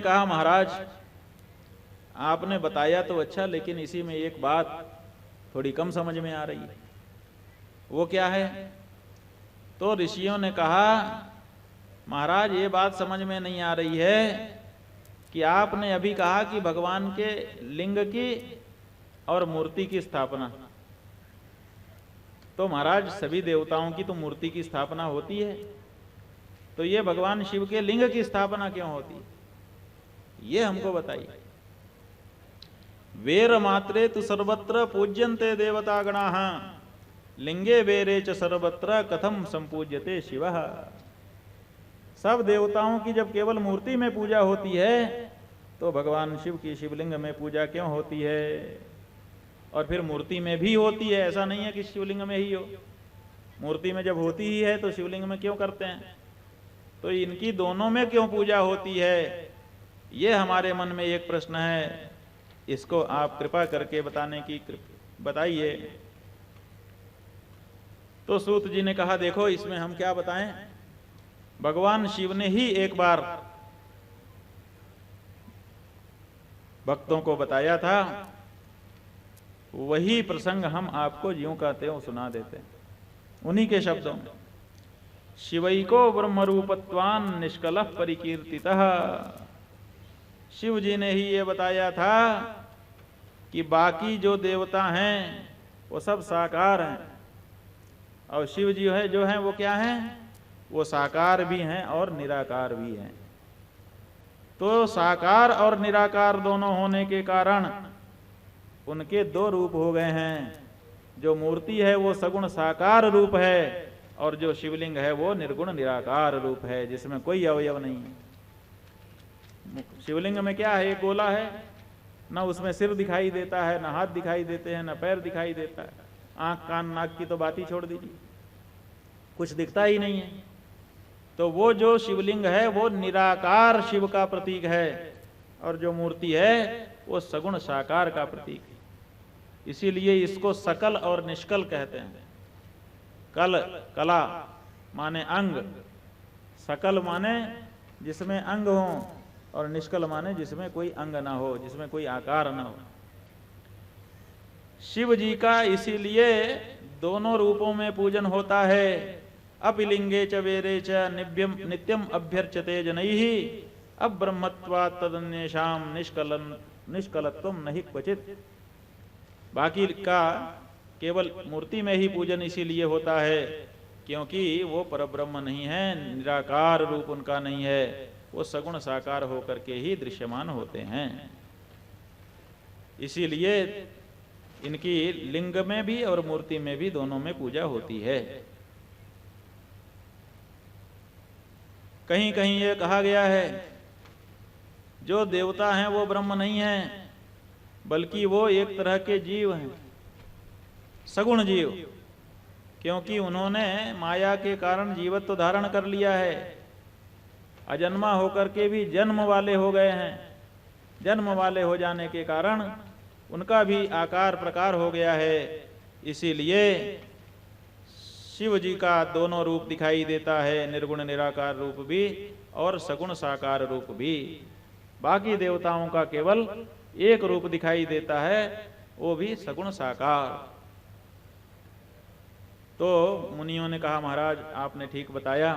कहा महाराज आपने बताया तो अच्छा, लेकिन इसी में एक बात थोड़ी कम समझ में आ रही है। वो क्या है? तो ऋषियों ने कहा महाराज ये बात समझ में नहीं आ रही है कि आपने अभी कहा कि भगवान के लिंग की और मूर्ति की स्थापना, तो महाराज सभी देवताओं की तो मूर्ति की स्थापना होती है, तो ये भगवान शिव के लिंग की स्थापना क्यों होती है? ये हमको बताइए। वेर मात्रे तु सर्वत्र पूज्यन्ते देवता गणाः लिंगे वेरे च सर्वत्र कथम संपूज्यते शिवः। सब देवताओं की जब केवल मूर्ति में पूजा होती है तो भगवान शिव की शिवलिंग में पूजा क्यों होती है? और फिर मूर्ति में भी होती है, ऐसा नहीं है कि शिवलिंग में ही हो। मूर्ति में जब होती ही है तो शिवलिंग में क्यों करते हैं? तो इनकी दोनों में क्यों पूजा होती है? ये हमारे मन में एक प्रश्न है, इसको आप कृपा करके बताने की बताइए। तो सूत जी ने कहा देखो इसमें हम क्या बताएं, भगवान शिव ने ही एक बार भक्तों को बताया था, वही प्रसंग हम आपको ज्यों का त्यों सुना देते हैं उन्हीं के शब्दों में। शिवैको ब्रह्मरूपत्वान् निष्कलः परिकीर्तितः। शिव जी ने ही ये बताया था कि बाकी जो देवता हैं वो सब साकार हैं, और शिव जी है जो हैं वो क्या हैं? वो साकार भी हैं और निराकार भी हैं। तो साकार और निराकार दोनों होने के कारण उनके दो रूप हो गए हैं। जो मूर्ति है वो सगुण साकार रूप है, और जो शिवलिंग है वो निर्गुण निराकार रूप है, जिसमें कोई अवयव नहीं है। शिवलिंग में क्या है? एक गोला है, ना उसमें सिर दिखाई देता है, ना हाथ दिखाई देते हैं, ना पैर दिखाई देता है, आंख कान नाक की तो बात ही छोड़ दीजिए, कुछ दिखता ही नहीं है। तो वो जो शिवलिंग है वो निराकार शिव का प्रतीक है, और जो मूर्ति है वो सगुण साकार का प्रतीक है। इसीलिए इसको सकल और निष्कल कहते हैं। कल कला माने अंग, सकल माने जिसमें अंग हो, और निष्कल माने जिसमें कोई अंग ना हो, जिसमें कोई आकार ना हो। शिव जी का इसीलिए दोनों रूपों में पूजन होता है। अपिलिंगे च वेरे च नित्यम अभ्यर्चते जनैः अब ब्रह्मत्वात् तदन्येषां निष्कलत्वं नहि क्वचित्। बाकी का केवल मूर्ति में ही पूजन इसीलिए होता है क्योंकि वो परब्रह्म नहीं है, निराकार रूप उनका नहीं है, वो सगुण साकार होकर के ही दृश्यमान होते हैं। इसीलिए इनकी लिंग में भी और मूर्ति में भी दोनों में पूजा होती है। कहीं कहीं ये कहा गया है जो देवता हैं वो ब्रह्म नहीं हैं, बल्कि वो एक तरह के जीव हैं, सगुण जीव, क्योंकि उन्होंने माया के कारण जीवत्व धारण कर लिया है। अजन्मा होकर के भी जन्म वाले हो गए हैं। जन्म वाले हो जाने के कारण उनका भी आकार प्रकार हो गया है। इसीलिए शिव जी का दोनों रूप दिखाई देता है, निर्गुण निराकार रूप भी और सगुण साकार रूप भी। बाकी देवताओं का केवल एक रूप दिखाई देता है, वो भी सगुण साकार। तो मुनियों ने कहा महाराज आपने ठीक बताया,